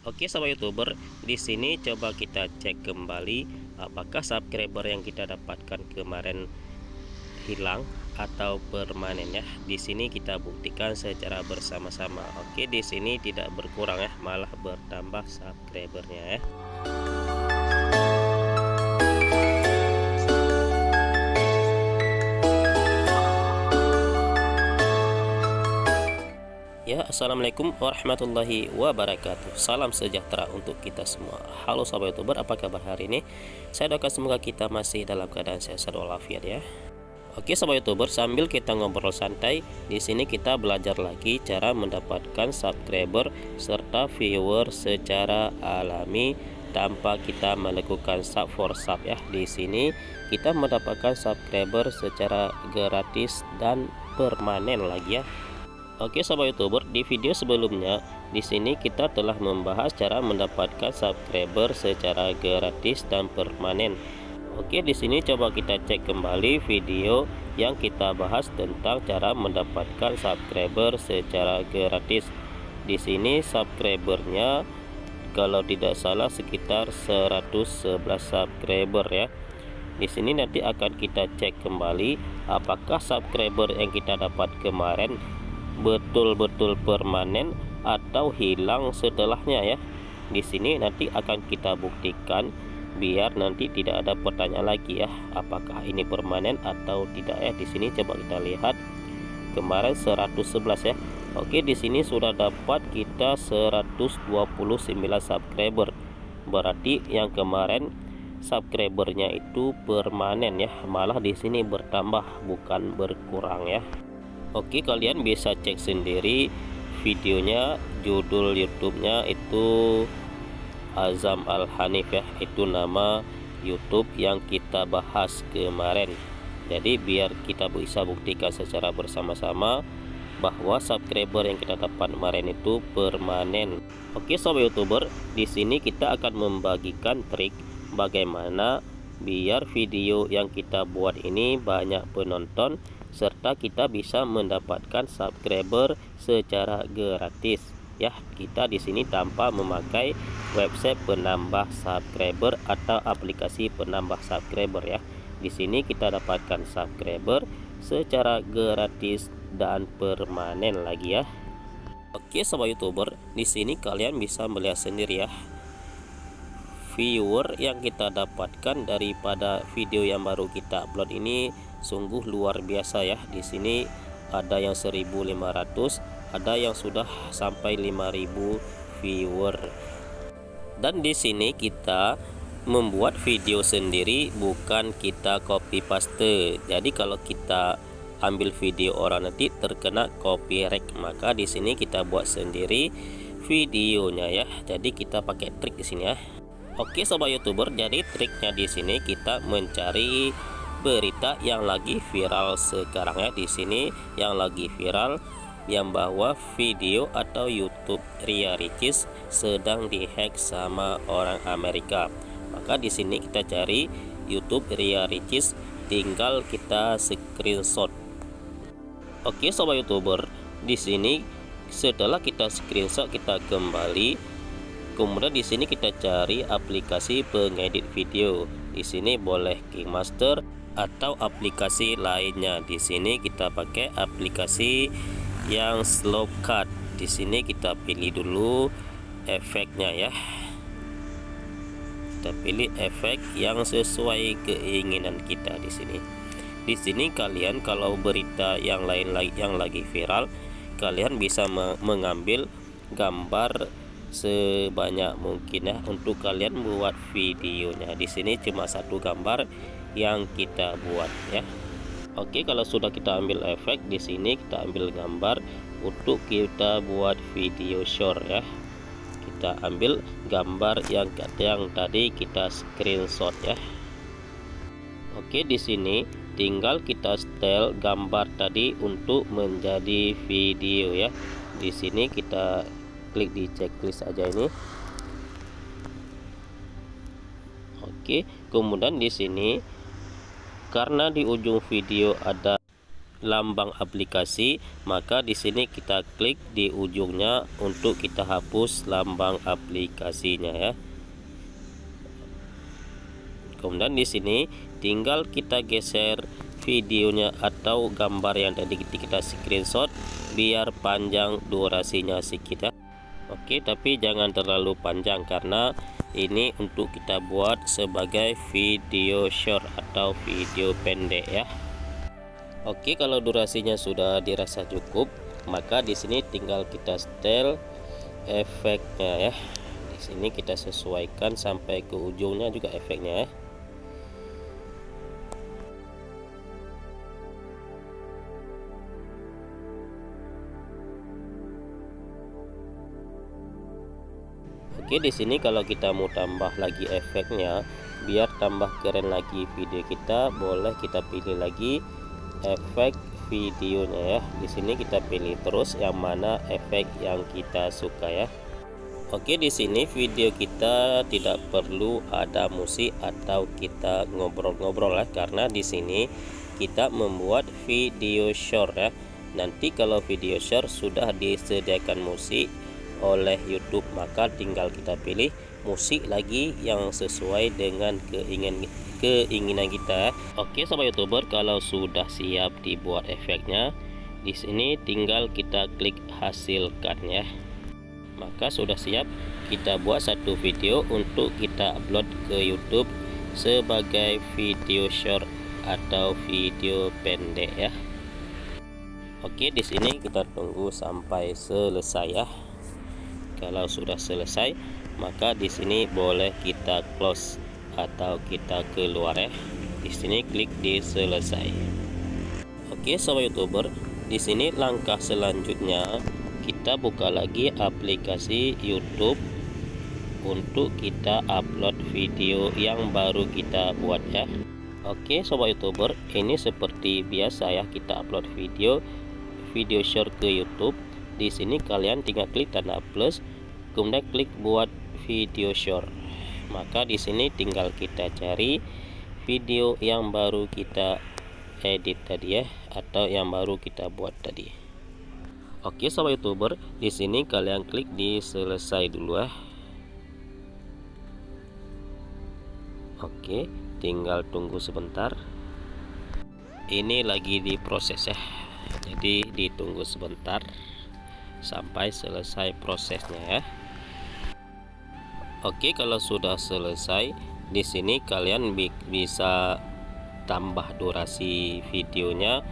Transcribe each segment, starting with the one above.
Oke sahabat YouTuber, di sini coba kita cek kembali apakah subscriber yang kita dapatkan kemarin hilang atau permanen ya. Di sini kita buktikan secara bersama-sama. Oke, di sini tidak berkurang ya, malah bertambah subscribernya ya. Ya, assalamualaikum warahmatullahi wabarakatuh. Salam sejahtera untuk kita semua. Halo sahabat YouTuber, apa kabar hari ini? Saya doakan semoga kita masih dalam keadaan sehat walafiat ya. Oke sahabat YouTuber, sambil kita ngobrol santai, di sini kita belajar lagi cara mendapatkan subscriber serta viewer secara alami tanpa kita melakukan sub for sub ya. Di sini kita mendapatkan subscriber secara gratis dan permanen lagi ya. Oke sahabat YouTuber, di video sebelumnya di sini kita telah membahas cara mendapatkan subscriber secara gratis dan permanen. Oke, di sini coba kita cek kembali video yang kita bahas tentang cara mendapatkan subscriber secara gratis. Di sini subscribernya kalau tidak salah sekitar 111 subscriber ya. Di sini nanti akan kita cek kembali apakah subscriber yang kita dapat kemarin betul-betul permanen atau hilang setelahnya ya. Di sini nanti akan kita buktikan biar nanti tidak ada pertanyaan lagi ya, apakah ini permanen atau tidak ya. Di sini coba kita lihat kemarin 111 ya. Oke, di sini sudah dapat kita 129 subscriber. Berarti yang kemarin subscribernya itu permanen ya, malah di sini bertambah bukan berkurang ya. Oke, kalian bisa cek sendiri videonya, judul YouTube-nya itu Azam Al Hanif ya, itu nama YouTube yang kita bahas kemarin. Jadi biar kita bisa buktikan secara bersama-sama bahwa subscriber yang kita dapat kemarin itu permanen. Oke sobat YouTuber, di sini kita akan membagikan trik bagaimana biar video yang kita buat ini banyak penonton serta kita bisa mendapatkan subscriber secara gratis ya. Kita di sini tanpa memakai website penambah subscriber atau aplikasi penambah subscriber ya. Di sini kita dapatkan subscriber secara gratis dan permanen lagi ya. Oke sobat YouTuber, di sini kalian bisa melihat sendiri ya, viewer yang kita dapatkan daripada video yang baru kita upload ini sungguh luar biasa ya. Di sini ada yang 1.500, ada yang sudah sampai 5.000 viewer. Dan di sini kita membuat video sendiri, bukan kita copy paste. Jadi kalau kita ambil video orang nanti terkena copyright, maka di sini kita buat sendiri videonya ya. Jadi kita pakai trik di sini ya. Oke sobat YouTuber, jadi triknya di sini kita mencari berita yang lagi viral sekarang ya. Di sini yang lagi viral yang bahwa video atau YouTube Ria Ricis sedang dihack sama orang Amerika. Maka di sini kita cari YouTube Ria Ricis, tinggal kita screenshot. Oke sobat YouTuber, di sini setelah kita screenshot kita kembali, kemudian di sini kita cari aplikasi pengedit video. Di sini boleh KineMaster atau aplikasi lainnya. Di sini kita pakai aplikasi yang slow cut. Di sini kita pilih dulu efeknya ya. Kita pilih efek yang sesuai keinginan kita di sini. Di sini kalian kalau berita yang lain yang lagi viral, kalian bisa mengambil gambar sebanyak mungkin ya untuk kalian buat videonya. Di sini cuma satu gambar yang kita buat ya. Oke, kalau sudah kita ambil efek, di sini kita ambil gambar untuk kita buat video short ya. Kita ambil gambar yang tadi kita screenshot ya. Oke, di sini tinggal kita setel gambar tadi untuk menjadi video ya. Di sini kita klik di checklist aja ini. Oke, kemudian di sini karena di ujung video ada lambang aplikasi, maka di sini kita klik di ujungnya untuk kita hapus lambang aplikasinya ya. Kemudian di sini tinggal kita geser videonya atau gambar yang tadi kita screenshot biar panjang durasinya sedikit ya. Oke, tapi jangan terlalu panjang karena ini untuk kita buat sebagai video short atau video pendek ya. Oke, kalau durasinya sudah dirasa cukup, maka di sini tinggal kita setel efeknya ya. Di sini kita sesuaikan sampai ke ujungnya juga efeknya ya. Oke, di sini kalau kita mau tambah lagi efeknya biar tambah keren lagi video kita, boleh kita pilih lagi efek videonya ya. Di sini kita pilih terus yang mana efek yang kita suka ya. Oke, di sini video kita tidak perlu ada musik atau kita ngobrol-ngobrol ya, karena di sini kita membuat video short ya. Nanti kalau video short sudah disediakan musik oleh YouTube, maka tinggal kita pilih musik lagi yang sesuai dengan keinginan kita. Oke sobat YouTuber, kalau sudah siap dibuat efeknya, di sini tinggal kita klik hasilkan ya. Maka sudah siap kita buat satu video untuk kita upload ke YouTube sebagai video short atau video pendek ya. Oke, di sini kita tunggu sampai selesai ya. Kalau sudah selesai, maka di sini boleh kita close atau kita keluar ya. Di sini klik di selesai. Oke sobat YouTuber, di sini langkah selanjutnya kita buka lagi aplikasi YouTube untuk kita upload video yang baru kita buat ya. Oke sobat YouTuber, ini seperti biasa ya, kita upload video short ke YouTube. Di sini kalian tinggal klik tanda plus, kemudian klik buat video short. Maka di sini tinggal kita cari video yang baru kita edit tadi ya, atau yang baru kita buat tadi. Oke sobat YouTuber, di sini kalian klik di selesai dulu ya. Oke, tinggal tunggu sebentar. Ini lagi diproses ya, jadi ditunggu sebentar sampai selesai prosesnya ya. Oke, kalau sudah selesai, di sini kalian bisa tambah durasi videonya.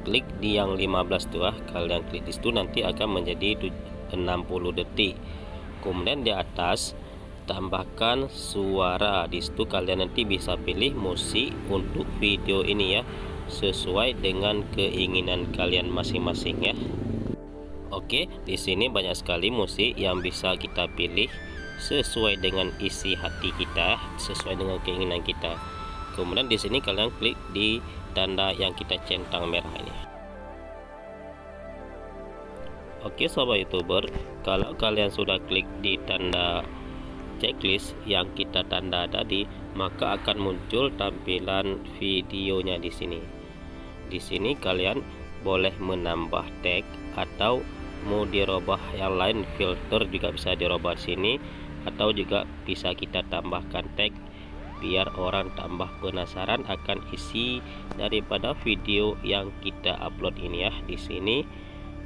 Klik di yang 15 tuh ya, kalian klik di situ nanti akan menjadi 60 detik. Kemudian di atas tambahkan suara. Di situ kalian nanti bisa pilih musik untuk video ini ya, sesuai dengan keinginan kalian masing-masing ya. Oke, di sini banyak sekali musik yang bisa kita pilih sesuai dengan isi hati kita, sesuai dengan keinginan kita. Kemudian di sini kalian klik di tanda yang kita centang merah ini. Oke sobat YouTuber, kalau kalian sudah klik di tanda checklist yang kita tanda tadi, maka akan muncul tampilan videonya di sini. Di sini kalian boleh menambah tag atau mau dirubah yang lain, filter juga bisa dirubah sini, atau juga bisa kita tambahkan tag biar orang tambah penasaran akan isi daripada video yang kita upload ini ya. Di sini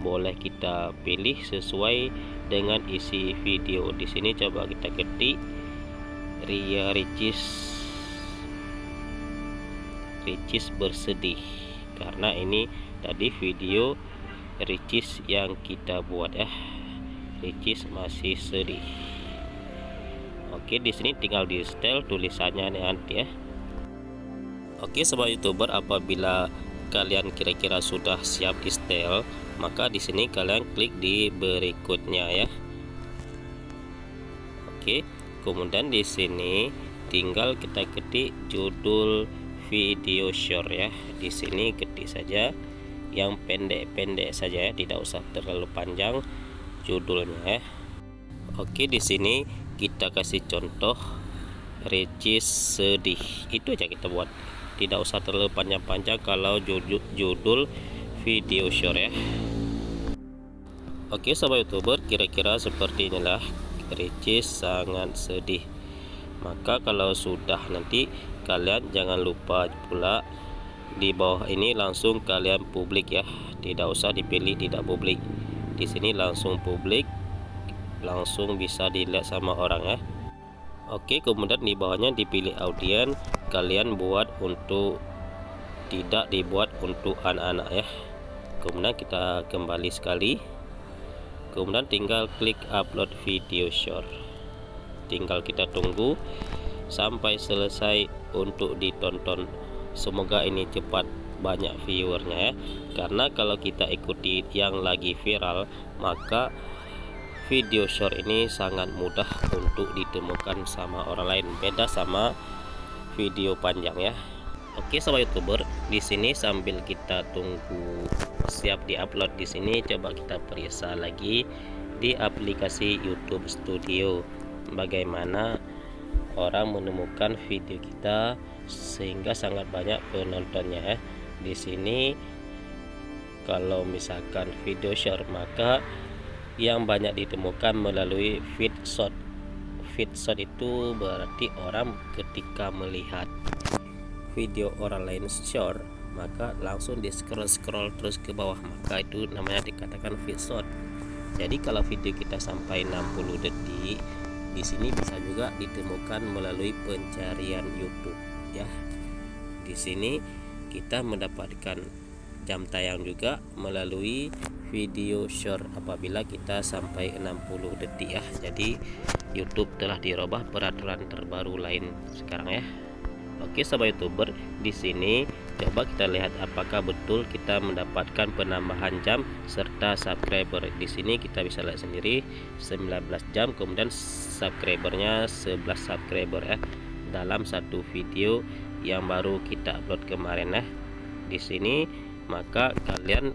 boleh kita pilih sesuai dengan isi video. Di sini coba kita ketik Ria Ricis bersedih, karena ini tadi video Ricis yang kita buat ya. Ricis masih sedih. Oke, di sini tinggal di setel tulisannya nanti ya. Oke sobat YouTuber, apabila kalian kira-kira sudah siap di setel, maka di sini kalian klik di berikutnya ya. Oke, kemudian di sini tinggal kita ketik judul video short ya. Di sini ketik saja yang pendek-pendek saja ya, tidak usah terlalu panjang judulnya ya. Oke, di sini kita kasih contoh Ricis sedih, itu aja kita buat, tidak usah terlalu panjang-panjang kalau judul video short ya. Oke sobat youtuber, kira-kira seperti inilah. Ricis sangat sedih. Maka kalau sudah nanti kalian jangan lupa pula di bawah ini langsung kalian publik ya, tidak usah dipilih tidak publik. Di sini langsung publik, langsung bisa dilihat sama orang ya. Oke, kemudian di bawahnya dipilih audien, kalian buat untuk tidak dibuat untuk anak-anak ya. Kemudian kita kembali sekali, kemudian tinggal klik upload video short, tinggal kita tunggu sampai selesai untuk ditonton. Semoga ini cepat banyak viewernya ya, karena kalau kita ikuti yang lagi viral maka video short ini sangat mudah untuk ditemukan sama orang lain, beda sama video panjang ya. Oke sobat youtuber, di sini sambil kita tunggu siap diupload, di sini coba kita periksa lagi di aplikasi YouTube Studio bagaimana orang menemukan video kita sehingga sangat banyak penontonnya ya. Di sini kalau misalkan video short maka yang banyak ditemukan melalui feed short. Feed short itu berarti orang ketika melihat video orang lain short maka langsung di scroll terus ke bawah, maka itu namanya dikatakan feed short. Jadi kalau video kita sampai 60 detik, di sini bisa juga ditemukan melalui pencarian YouTube ya. Di sini kita mendapatkan jam tayang juga melalui video short apabila kita sampai 60 detik ya. Jadi YouTube telah dirubah peraturan terbaru lain sekarang ya. Oke sobat youtuber, di sini coba kita lihat apakah betul kita mendapatkan penambahan jam serta subscriber. Di sini kita bisa lihat sendiri 19 jam, kemudian subscribernya 11 subscriber ya dalam satu video yang baru kita upload kemarin ya. Di sini maka kalian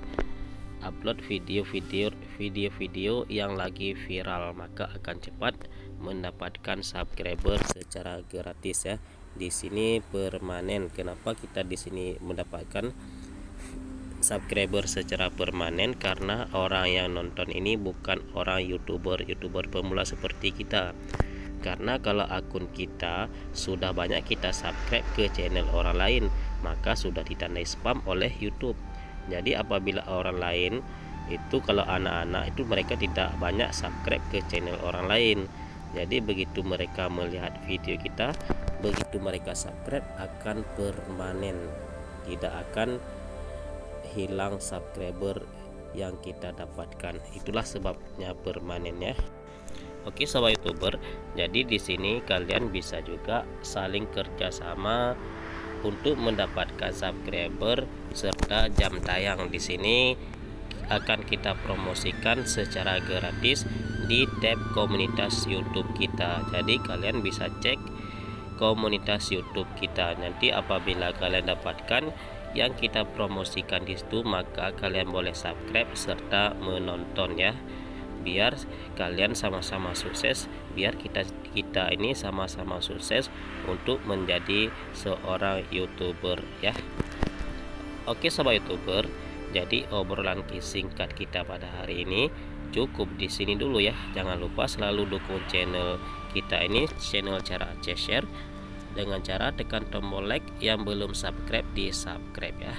upload video-video yang lagi viral maka akan cepat mendapatkan subscriber secara gratis ya. Di sini permanen. Kenapa kita di sini mendapatkan subscriber secara permanen? Karena orang yang nonton ini bukan orang youtuber pemula seperti kita. Karena kalau akun kita sudah banyak kita subscribe ke channel orang lain maka sudah ditandai spam oleh YouTube. Jadi apabila orang lain itu, kalau anak-anak itu mereka tidak banyak subscribe ke channel orang lain. Jadi begitu mereka melihat video kita, begitu mereka subscribe akan permanen, tidak akan hilang subscriber yang kita dapatkan. Itulah sebabnya permanen ya. Oke sobat youtuber, jadi di sini kalian bisa juga saling kerjasama untuk mendapatkan subscriber serta jam tayang. Di sini akan kita promosikan secara gratis di tab komunitas YouTube kita. Jadi kalian bisa cek komunitas YouTube kita. Nanti apabila kalian dapatkan yang kita promosikan di situ, maka kalian boleh subscribe serta menonton ya. Biar kalian sama-sama sukses, biar kita ini sama-sama sukses untuk menjadi seorang YouTuber ya. Oke sobat YouTuber, jadi obrolan singkat kita pada hari ini cukup di sini dulu ya. Jangan lupa selalu dukung channel kita ini, channel Cara Aceh Share, dengan cara tekan tombol like, yang belum subscribe di subscribe ya.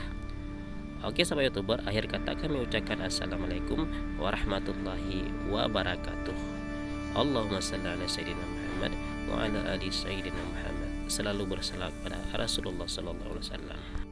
Oke sobat youtuber, akhir kata kami ucapkan assalamualaikum warahmatullahi wabarakatuh. Allahumma salli ala sayyidina Muhammad wa ala ali sayyidina Muhammad. Selalu bersalawat pada Rasulullah sallallahu alaihi wasallam.